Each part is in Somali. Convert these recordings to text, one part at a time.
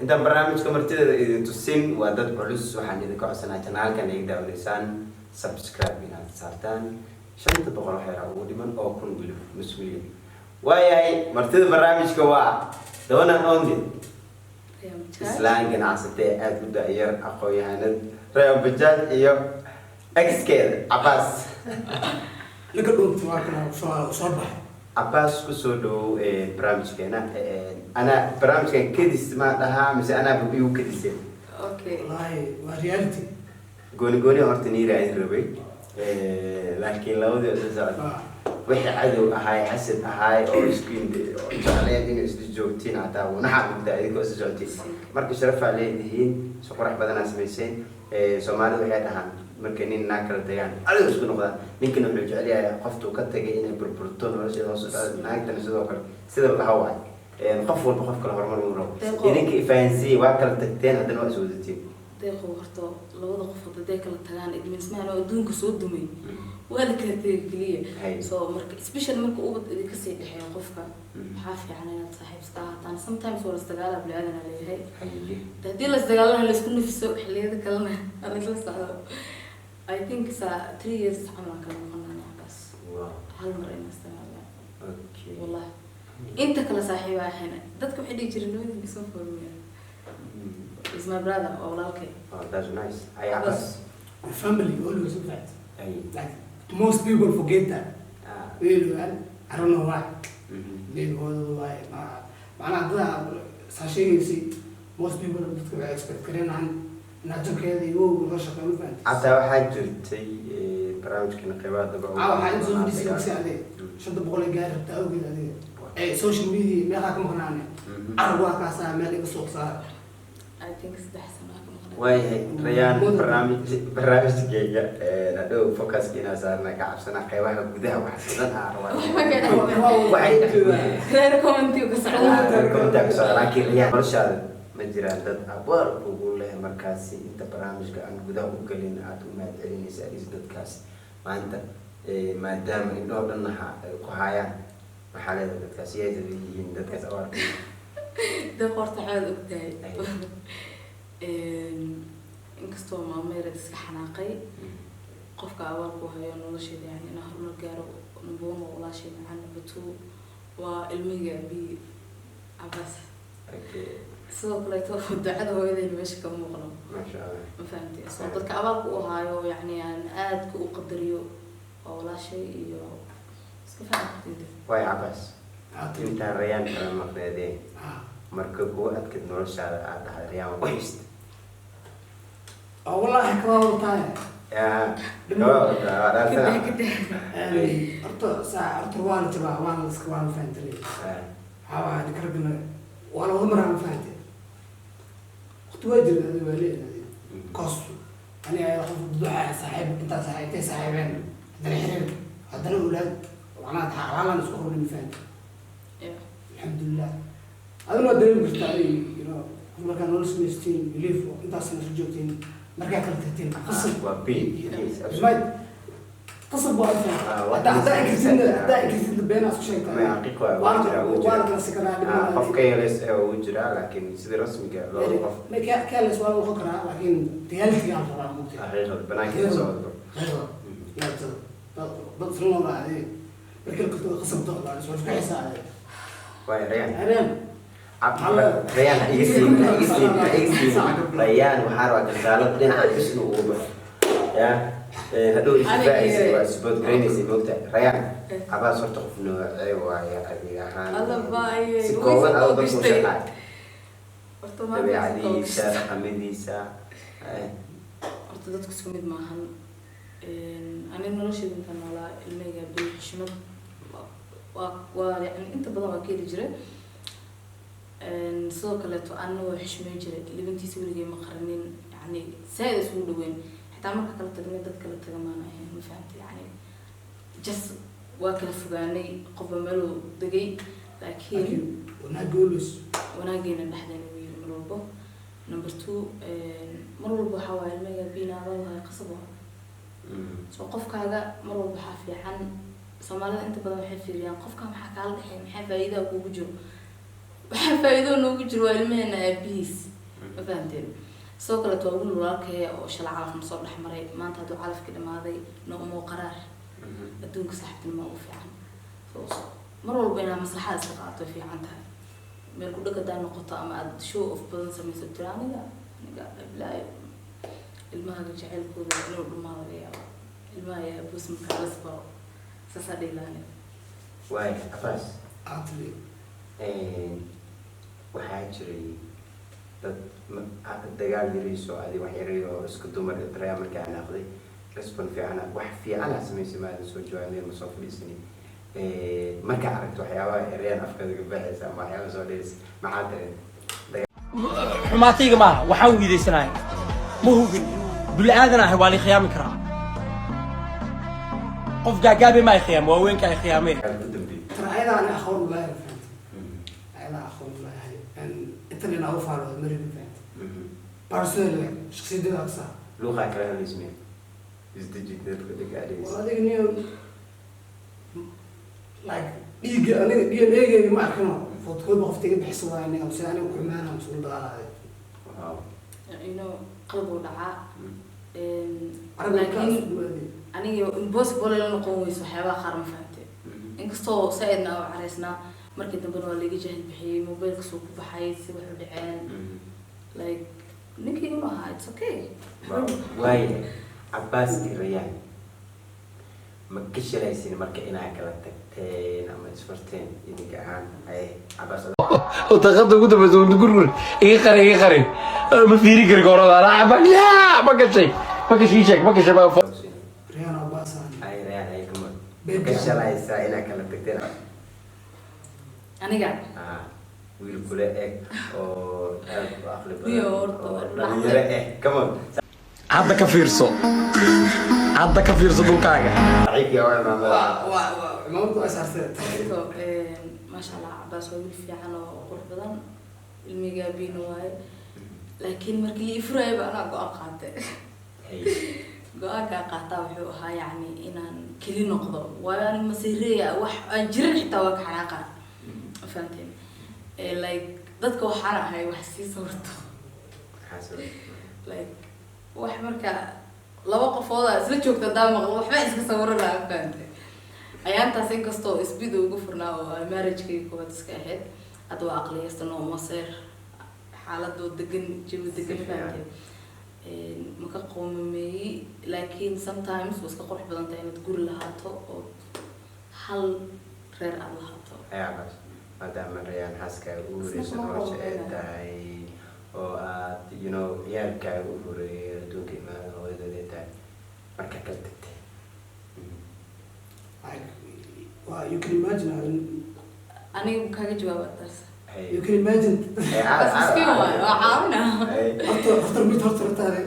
انت برنامج كمرتي تسين ودد علوس وحن إذا كعسنا جنال كان يقدر لسان سبسكرايب بنا سارتان شنو تبغى حيرة ودمن أو كن مسؤولين وياي مرتي برنامج كوا دونا أوندي إسلام جنا ستة أدود أير أخوي هند رأي بجال إيو إكس كير عباس لقد قلت واكنا صباح عباس كسودو برامج كنا أنا برامج كان كده استماع لها مش أنا ببيو كده سين اوكي والله وريالتي قوني هرتني رأي ربي لكن لو ذي أزعل وحي عدو هاي حسد هاي أو سكين جعلين إن استجوبتين عتاو ونحن بدأ يكون استجوبتين مركز شرف عليه دهين سقرح بدنا سميسين سومالي وحي دهان مركنين ناكل ديان على سكون قدا ممكن نرجع عليها قفتو كتجي إن بربرتون ولا شيء هذا ناقد نسيده كل سيد الهواي نخفوا بخف كل هرمون ونروح يعني كيف فانسي واكل تكتين هذا الوقت سودتين deeqo horto labada qofood haday kala tagaan idmin ismaana adduunka soo dumay waa la kala tagay kaliya so marka especially marka uu idin ka sii dhaxeeyo qofka waxa fiican inaad saaxiibska ahaataan sometimes wala isdagaala bilaadana leeyahay hadii la isdagaalana la isku nafiso xilliyada kalena ala isla socdo I think sa 3 years camal kala noqonana bas hal mar in isdagaala okay wallahi inta kala saaxiiba ahayna dadku waxay dhigi jireen inuu isoo fahmiyo. He's my brother, okay. Oh, that's nice. I Abbas. My family always do that. Aye. Like most people forget that. Really well. I don't know why. They go why. Mana sashing see most people expect karena نعتبر كذا يو غش كانوا فان. حتى حاجة تي برامج كنا قباد بعض. حاجة زود بس عليه. شد بقول جار تأوي كذا. سوشيال ميديا ما راح مقنعني. أروى كاسة ما لقى صوت صار. I think it's the best one. وين ريان برامج جيجا ندو فوكس كنا صارنا كعبسنا قيوان بده وحسنا أروى. وعيد غير كومنتي وكسرنا. كومنتي وكسرنا لكن ريان برشاد مجرى ضد أبوار وقول له مركزي أنت برامج كأن بده وكلين عدو ما تعلني سأريز ضد كاس ما أنت ما دام إنه ضمنها قهايا محله ضد كاس يجري ضد كاس أوار. ده قرط عاد أكتاي إنكستو ما ميرد حناقي قفك أول قهايا ولا شيء يعني نهر نجارو نبوم ولا شيء عن بتو والمية بي عباس سوق لا يتوفى الدعاء هو إذا يمشي كم مغلق ما شاء الله ما فهمتي صوتك أول قهايا يعني أن آد كأقدريو ولا شيء يو كيف فهمتي واي عباس أنت ريان كلام مقنعين مركب هو أكيد نورش على ريان ويست والله كواو تاي يا كواو كده كده يعني أرتو ساعة أرتو وانا تبع وانا سكوان فانتري هوا ذكرنا وانا عمري ما فهمت كنت واجد هذا ولي قص أنا أخذ الضحى صاحب أنت صاحبتي صاحبين هذا الحرير هذا الأولاد وأنا أتحقق على نسخة من فهمت الحمد لله هذا ما أدري بالتعليم كل ما كانوا نسمي ستين يليفوا أنت أصلا رجوتين مرجع كرتين قصب وبي ما قصب واحد ده كذا بين أسوأ شيء ما حقيقة وانا سكران أفكار ليس وجرا لكن سيد رسمي كله ما كان لسه وانا فكرة لكن تيالتي يعني طبعا ممكن حقيقة بناك يسوي لا بس ما بعدين لكن كنت قسم طول على شو في حساب واي ريان أنا ريان يسلم ريان وحارة الزالة لين عن اسمه يا هدول الفائز وسبوت جرينيسي مقطع ريان عباس صرت أخف إنه أيوة يا أبي هان الله باي سكوان أو بس مشاهد أرتو تبي عدي سا حمدي سا أرتو دتك سكمد معهن أنا نرشد أنت على الميجا بيشمت ويعني أنت بدل أكيد جرى سوق اللي تأنو حشمي جرى اللي بنتي سوي لي مقرنين يعني سائل سوي وين حتى عمرك كلا تجمع دت كلا تجمعنا هي ما فهمت يعني جس واكل فجاني قبل ملو دقيق لكن وانا جينا نحدين وير مربو نمبر 2 مربو حوالي المية بينا والله قصبها وقفك هذا مربو حافي عن سومالي أنت بدل حفير يعني قفك محك على الحين محي فايدة وبوجو waxaa faa'iido noogu jiro waa ilmaheena aabihiis ma fahanteen sidoo kale waa wiil walaalkaya oo shala calaf na soo dhex maray maanta hadduu calafkii dhamaaday noqmoo qaraar adduunka saaxiibtinimo ugu fiican mar walba inaa maslaxada iska qaato fiican tahay meel ku dhagadaa noqoto ama aad show of badan samayso tira aniga iblaayo ilmahaaga jaceylkooda inuu dhumaa laga yaabo ilmaha yaa boos markaa lasbaro saasaa dhiilaane waay abaas atli waxaa jiray dad dagaal yariiso adi wax yarayo isku dumar dareya markii aan aqday respon fiicana wax fiicana samaysay maadan soo jawaaneen ma soo fadhiisani markaa aragto waxyaabaha ereyaan afkaada ga baxaysa ama waxyaaba soo dheeraysa maxaa dareen xumaatayga maaha waxaan wiidaysanahay ma hugin buli aadan ahay waa la khiyaami karaa qof gaagaabe ma ay khiyaam waaweynka ay khiyaameen ku dambeeyay ترى أيضا أنا أخون الله فهمت أيضا أخون الله أنت اللي نعرف على المريض فهمت بارسل شخصية ده أقصى luuqaa kala hadlaysmeen isdejid dadka dhagaadhaysa والله ذيك نيو like ديجي أنا ديجي ما أكنه فتقول بقفتك بحسوا يعني أو سأنا وكمان أو سؤال ده على waaw inuu qalbigu dhacaa عربي laakiin كان aniga impossible la noqon weyso waxyaabaha qaar ma fahamtay inkastoo saaidna oo caraysnaa markii dambena waa laga jahil bixiyey mobilka soo ku baxay si wax u dhaceen like ninkii inuu ahaa it's okay waaye cabaas iyo rayaan ma ka shalaysin marka inaa kala tagteen ama isfarteen idinka ahaan ay cabaas وتاخذ قدام بزون تقول ايه قري ما في رجل قرا لا ما كشي ما كشي شيك ما كشي ما ريان عباسان ay rayaan ay kuma ka shalaysaa inaa kala tagteen aniga wiil kule eg oo aad u aqli Iyo badan horta oo waa dhalinyaro come on هذا كفيرسو دولكاغا صاحبي waa maamada موضوع أساسي so maasha allah cabaas waa wiil fiican oo qurux badan ilmiga biina waaye laakiin markii la ifuraayo baa anaa go-aan qaatay go-aankaa qaataa wuxuu ahaa yacni inaan keli noqdo waayo ani masiireya wax aan jirin xitaa waa ka xanaaqa fahanteen like dadka waxaan ahay wax sii sawirto like wax marka laba qofooda isla joogta hadaa maqlo waxba iska sawirana fahanteen ayaantaas inkastoo isbid ugu furnaa oo marriage-kii koowaad iska ahayd hadda waa aqliyaysta noo maseer xaaladoo degan jawi degan fahanteen maka qoomameeyey laakiin sometimes waa iska qurux badan tahay inaad guri lahaato oo hal reer aad lahaato cabaas maadaama rayaan xaaskaaga u horeysa nolosha ay tahay oo aad ciyaalkaaga u horeeyay adduunka imaada hooyadood ay tahay marka kala tagtay like you can imagine aniga kaaga jawaaba taas you can imagine bas miskiin waayo waa caawina horta mid horta taade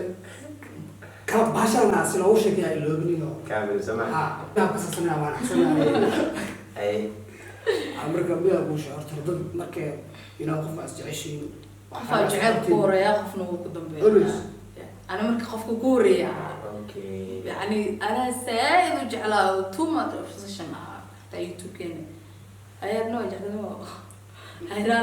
kala baashana si loo sheegay loobiniyo kaamil samaha daa ka sasanaa waan xasanaa ay marka biya buusha horta dad markay qof as jeceshiin qofaa jecel ku horeeya qofna wuu ku dambeeya always ana marka qofka ku horeeya okay يعني أنا سعيد وجعله too much obsession حتى يوتيوب كنا أيام نوع جعله هاي لا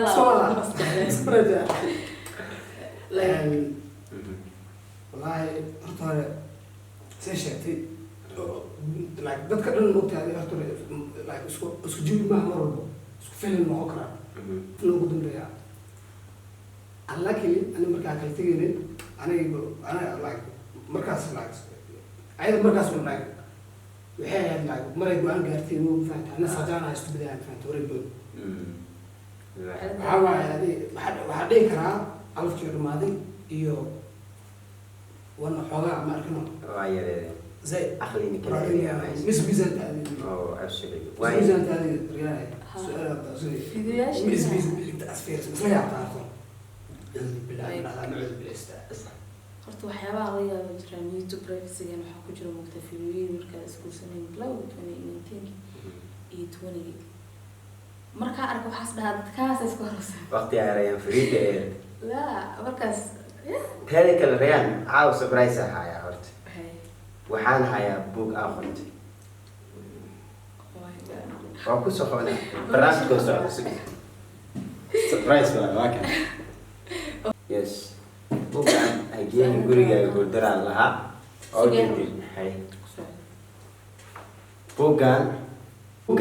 والله أرتاح سيشتي like dadka dhan moogta adiga horta like isku jibi ma mar walba isku filim ma okra loogu dambeeya luckily ani markaa kala tegaynin ana like markaas like ayada markaas waa like waxay ahayd like maray go-aan gaartay ma fahanta ana sajaana isku badayaan fahanta wareegood waxaa waaye waxaa dhihi karaa alafkii dhamaaday iyo wana xoogaa ma arkano waa yareedeen زي عقلي كده مش ميزان تأذي أو أبشري مش ميزان تأذي رياضي سؤال بسوي فيديوهات مش تأثير بس لا يعطى بالله لا نعوذ بالاستاء قلت waxyaabaha la yaabo jiraan YouTube privacy-gan waxa ku jira mugta fiilooyin marka isku sameeyay blow 2019 iyo 20 marka arko waxaas dhahaa dadkaas isku horeysa waqti ay rayaan fariida la markaas هذا كل ريان عاو سبرايز هاي هرت waxaan hayaa buug aan qortay waa ku socoona barnaamijkoo socda surprise waa kan yes bukan ageen guriga ugu daraan lahaa oo jidin hay bukan u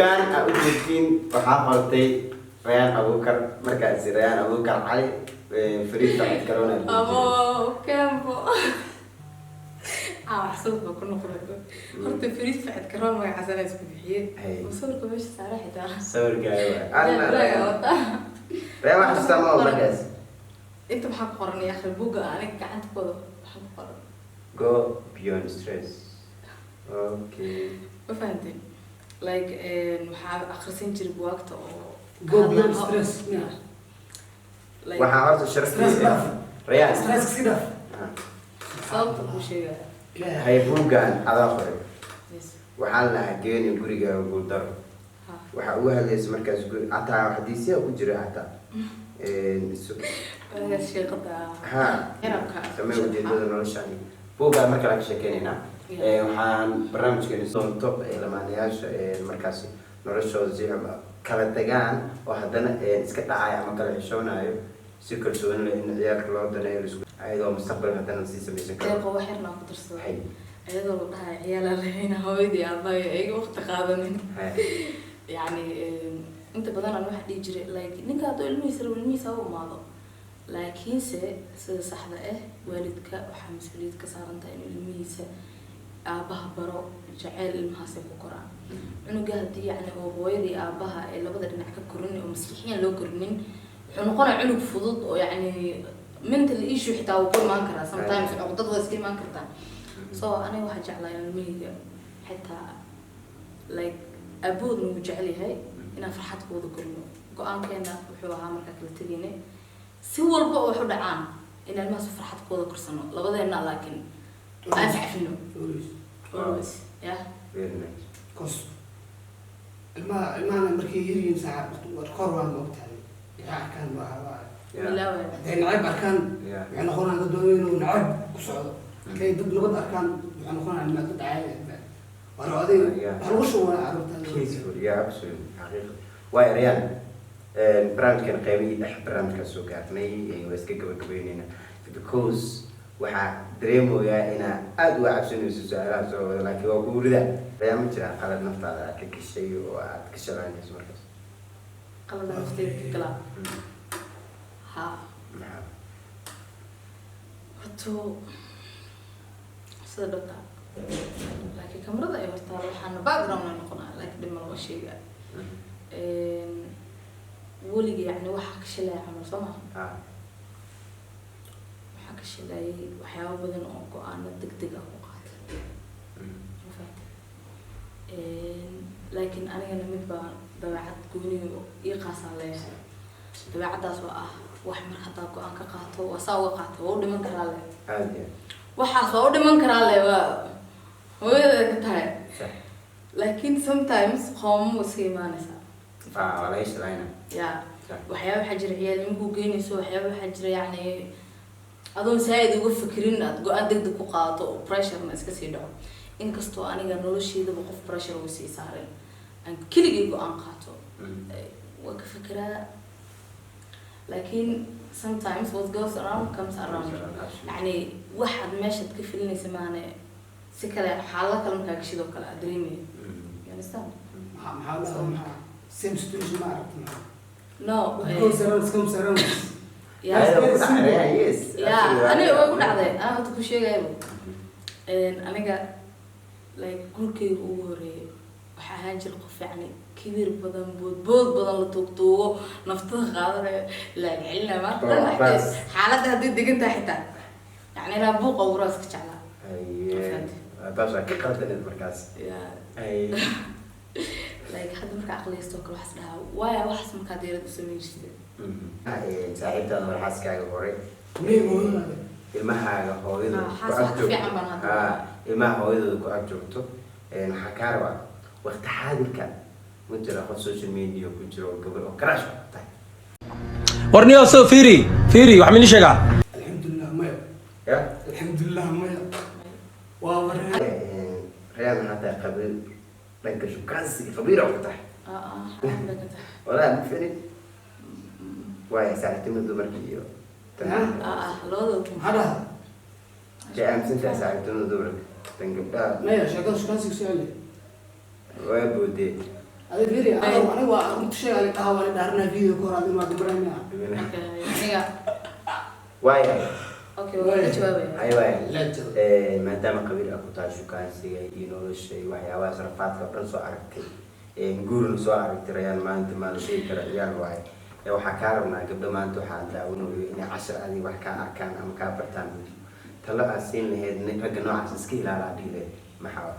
jidin waxa qortay Rayaan Abubakar markaas Rayaan Abubakar cali Farid Said Corona كامبو حسب بكون قريب horta Farid Said Corona ma xasan isku bixiyay sawirka meesha saaray xitaa sawirka ana Rayaan waxa sama markaas inta maxaa ku qoran ya akhi buuga aniga gacanta ku wado waxa ku qoran go beyond stress okay فهمتني like waxaa akhrisan jiray buugta oo go beyond stress waxa horta sharaftiisa Rayaan stress sida sababta ku sheegay hay buugan adaa qoray waxaan lahaa geeni guriga ugu daro waxa uu hadlaysa markaas guri ataa hadiisiya ku jira ataa sheekada ha yarabka samee ujeedada noloshaani buugan marka la sheekeynayna waxaan barnaamijkeena doonto lamaanayaasha markaas noloshooda si kala tagaan oo haddana iska dhacaya ama kala xishoonayo si kalsooni leh in ciyaarka loo daneeyo ayadoo mustaqbalka haddana sii samaysan karo deeqo wax yarna ku darsaday ayadoo la dhahay ciyaala lahayna hooyadii aabay ay waqti qaadanin yani inta badan aan wax dhigi jiray like ninka hadoo ilmihiisa u imaado laakiinse sida saxda ah waalidka waxaa mas'uuliyad ka saaran tahay in ilmihiisa aabaha baro jacayl ilmahaas ku koraan cunuga hadii yani oo hooyadii aabaha ay labada dhinac ka korin oo maskixiyan loo korinin wuxuu noqonayaa cunug fudud oo yani mental issue xitaa uu ku imaan karaa sometimes caqdad waa iska imaan kartaa so aniga waxaan jeclahay ilmahayga xitaa like abood nagu jecel yahay inaan farxad ku wada korino go-aankeena wuxuu ahaa markaa kala tegaynay si walba oo wax u dhacaan in ilmahaas farxad ku wada korsano labadeena laakiin aan iscafino always yeah very nice cos ilmaha markay yiriin saacad kor waa moogtahay yaa kan waa bilaawa nacab arkaan waxay noqonayaan dad doonaya inuu nacab ku socdo kay dad nabad arkaan waxay noqonayaan maadad caadi waa adiga wax lagu shubaa carruurta peaceful yeah absolutely xaqiiqi waa Rayaan barnaamijkan qaybihii dhex barnaamijka soo gaarnay waa iska gabagabeynayna because waxaa dareemoyaa inaa aada uga cabsanayso su-aalaha soo wada laakiin waa kugu ridaa Rayaan ma jiraa qalad naftaada aad ka gashay oo aad ka shalaanayso markaas qalad nafteeda ka galaa ha wato sida dhabta laakiin kamarada ay hortaa waxaana background ay noqonaa laakiin dhib malaba sheega weliga yani waxaa ka shilaya camal soo maha waxaa ka shilayay waxyaaba badan oo go-aano degdeg ah ku qaatay laakiin anigana mid baa dabeecad gooniyo ii qaasaan leeyahay dabeecadaas oo ah wax mar haddaa go-aan ka qaato waa saa uga qaata waa u dhiman karaa le waxaas waa u dhiman karaa le waa hooyada ka tahay laakiin sometimes qoomamo iska imaanaysaa waa laga shalayna ya waxyaaba waxaa jira ciyaal nimankuu geynayso waxyaaba waxaa jira yani adoon saaid uga fikirin aad go-aan degdeg ku qaadato oo pressurena iska sii dhaco inkastoo aniga nolosheedaba qof pressure uga sii saareen aan keligay go-aan qaato waa ka fikiraa laakiin sometimes what goes around comes around yani waxaad meeshaad ka filinaysa maane si kale xaalado kale markaa gashidoo kale aad dareemaya you understand maxaa same situation ma aragti no comes around aniga way ku dhacday anaa hadda ku sheegayaba aniga like gurkeyga ugu horeeyay waxaa ahaan jira qof yani kibir badan boodbood badan la tuugtuugo naftada qaadanaya lacelina maanta xaaladda hadday degan tahay xitaa yani inaa buuqa wuraas ka jeclaa taasa ka qaldaneed markaas like hadda markaa aqliyastoo kale waxaas dhahaa waaya waxaas markaa deerad u samayn jirtay saaxiibtaada war xaaskaaga hore ilmahaaga hooyada ilmaha hooyadooda ku ag joogto waxaa kaa rabaa waqti xaadirka ma jira qof social media ku jiro oo gabar oo crash ku tahay warniyo soo fiiri wax min sheega alxamdulillah maya ya alxamdulillah maya waa wareen Rayaan hadda qabiil dhanka shukaansi qabiil oo tahay wala ma firin واي ساعتين من دمر كيو لوضو هذا جاء أمس أنت ساعتين من دمر تنقبها ما يا شكل شو كان سكسوالي وابودي هذا فيري أنا وأنت شيء على قهوة اللي دارنا فيديو كورة دي ما تبرنا واي اوكي waa jawaabay أيوة maadaama qabiil ku tahay shukaansiga iyo nolosha iyo waxyaabaha sarfaadka dhan soo aragtay guurna soo aragtay rayaan maanta ma la sheegi kara rayaan waay waxaa kaa rabnaa gabdho maanta waxaa daawanayo inay cashar adiga wax kaa arkaan ama kaa bartaan talo aad siin lahayd ragga noocaas iska ilaalaa dhiile maxaa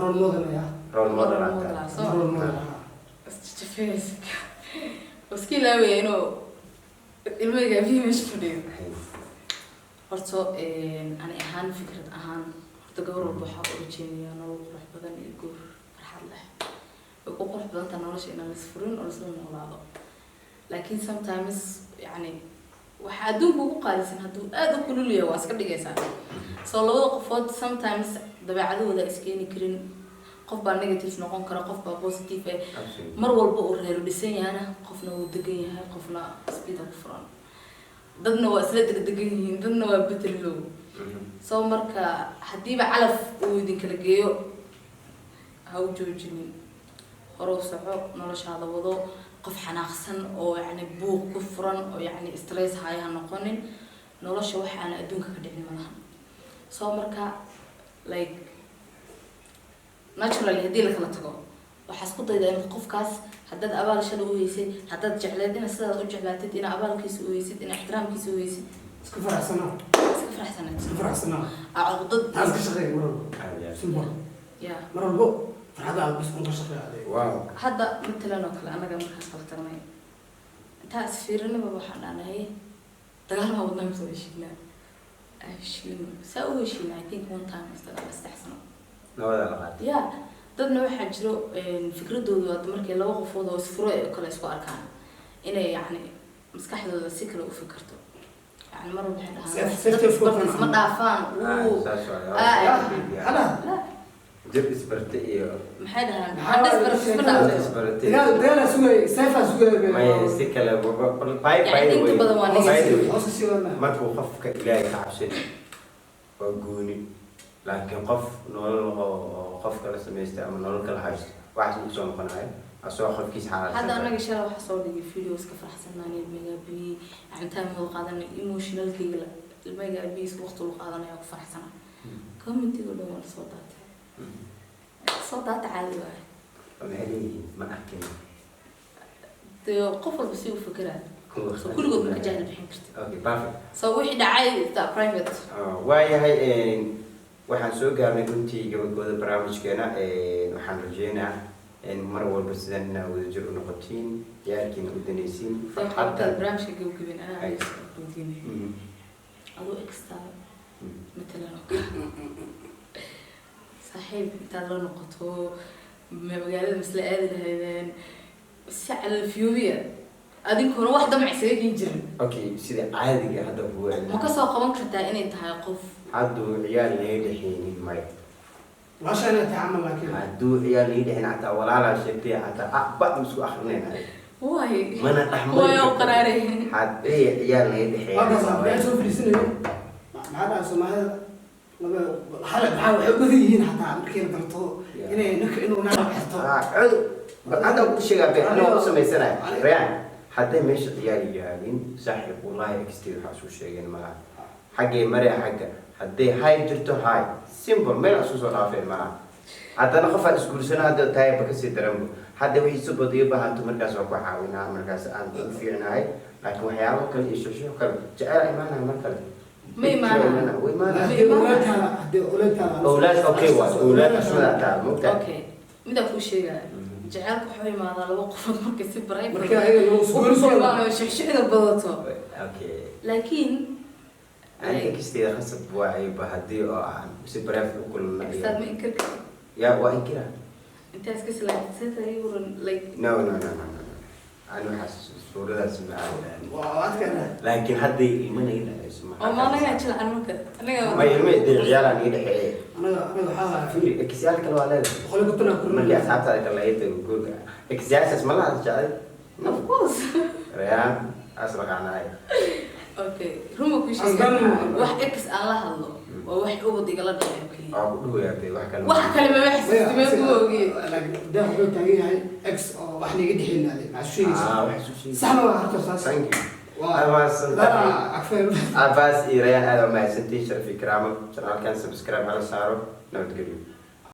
role model ya role model role model iska ilaawiya inuu ilmeyga fiimesh fadhiyo horta ani ahaan fikrad ahaan horta gabar walba waxaa u rajeynayaa nolol qurux badan iyo guur farxad leh way ku qurux badan tahay nolosha inaan la isfurin oo isla noolaado laakiin sometimes yani waxaa adduunka ugu qaalisan hadduu aad u kululaya waa iska dhigaysaa soo labada qofood sometimes dabeecadahooda iskeeni karin qof baa negative noqon kara qof baa positive mar walba uu reero dhisan yahana qofna uu degan yahay qofna speed ku furan dadna waa isla degdegan yihiin dadna waa bedellow soo marka hadiiba calaf uu idin kala geeyo ha u joojinin horow soco noloshaada wado qof xanaaqsan oo yani buuq ku furan oo yani stress haya noqonin nolosha waxaana adduunka ka dhicin malaha soo marka like naturally hadii la kala tago waxaa isku daydaa in qofkaas haddaad abaal shala u heysid haddaad jecleed ina sidaad u jeclaatid ina abaalkiisa u heysid ina ixtiraamkiisa u heysid iska faraxsanaa caqdad taas ka shaqeey mar ya mar walbo farxada aad bis uga shaqeeyay wow hadda matalan oo kale anaga markaas kala tagnay intaas fiirinaba waxaan dhaanahay dagaalma wadnaan soo heshiinaa saa u heshiinaa I think one time istagaal nabada la qaatay ya dadna waxaa jiro fikradoodu waa markay laba qofood oo isfuro ee kale isku arkaan inay yani maskaxdooda si kale u fikirto yani mar waxay dhahaan ma dhaafaan jib isbarte iyo maxay dhahaan hadda isbarte yaa deela sugay sayfa sugay may si kale bay inta badan waa negative markuu qofka ilaahay ka cabsay oo gooni laakiin qof nolol oo qof kala sameystay ama nolol kala haysto waxaas uu soo noqonayo asoo qofkiis xaalad hadda anaga shala waxa soo dhigay videos ka faraxsanaanay mega bi intaan mid qaadanay emotional kiga mega bi waqti loo qaadanayo ku faraxsanaa commentiga dhan waa soo daatay soo daatay caadi waay ma arkin qof walba si uu fikiraa kulligood ma ka jahil bixin kartid okay perfect so wixii dhacay private waayahay waxaan soo gaarnay runtii gabagooda barnaamijkeena waxaan rajeynayaa mar walba sidan inaa wadajir u noqotiin yaarkiina u danaysiin farxadda barnaamijka gabagabin anaa weydiinay adoo extra matalan saaxiib intaad la noqoto magaalada misla aadi lahaydeen si calafiyoobiya adinkuna wax damac isaga gin jirin okay sida caadiga hadda kuwa ma ka soo qaban kartaa inay tahay qof hadduu ciyaal laga dhexeynin may وعشان يتعامل لكن hadduu ciyaal laga dhexeyn hataa walaalaa sheegtay hataa aba isku akrinayna واي mana dhaxmay واي قراري haddii ciyaal laga dhexeyn هذا صار بيشوف في السنة ما هذا سماه هلا بحاول يبغيين حتى كيف درتو إنه نعرف حتى هذا كل شيء قبل أنا أقسم يسنا ريان حتى مش عيالي جاهلين صاحب والله إكستير حاسو شيء يعني ما حاجة مرة حاجة حتى هاي جرتو هاي سيمبل ما الأساس ولا في ما حتى أنا خفت أسكول سنة هذا تاي بكسي درم حتى وهي سبب يبقى أنتم مركز وقوع حاولنا مركز أنتم فينا هاي لكن وحياة كل إيش شو كل جاء إيمانها مركز ما إيمانها أولاد أوكي أولاد أسمع تعال مو أوكي ماذا في شيء جعلك حوي ما هذا لو قفت مركز براي مركز هي لو سكول شحشحنا بضته أوكي لكن أنا كستير خاصة بوعي بهدي أو عن سبراف وكل أستاذ ما إنكرك يا وإنكرا أنت أسكت لك سنتها يقولون like no أنا حاسس صورة اسمها وأذكر لكن هدي من هنا اسمها أو ما أنا أجل عن مكة ما يلمي دي عيال عن يده حي أنا حاجة في كسيال كلوا على خلي قلت لك كل من اللي أصحاب تاعك الله يتقول كسيال اسمه لا تجعل of course ريان أسبق عنها اوكي روما كل شيء واحد اكس على هذا وواحد أبغى يقلد اوكي هو يعني واحد كلمة ما يحس تمام ده هو تاني هاي اكس او واحد يقد حين هذه مع شيء صح ما عرفت صح ثانك يو لا عفوا عباس إيران هذا ما سنتي شرفي كرامه شنو كان سبسكرايب على سارو نود قريب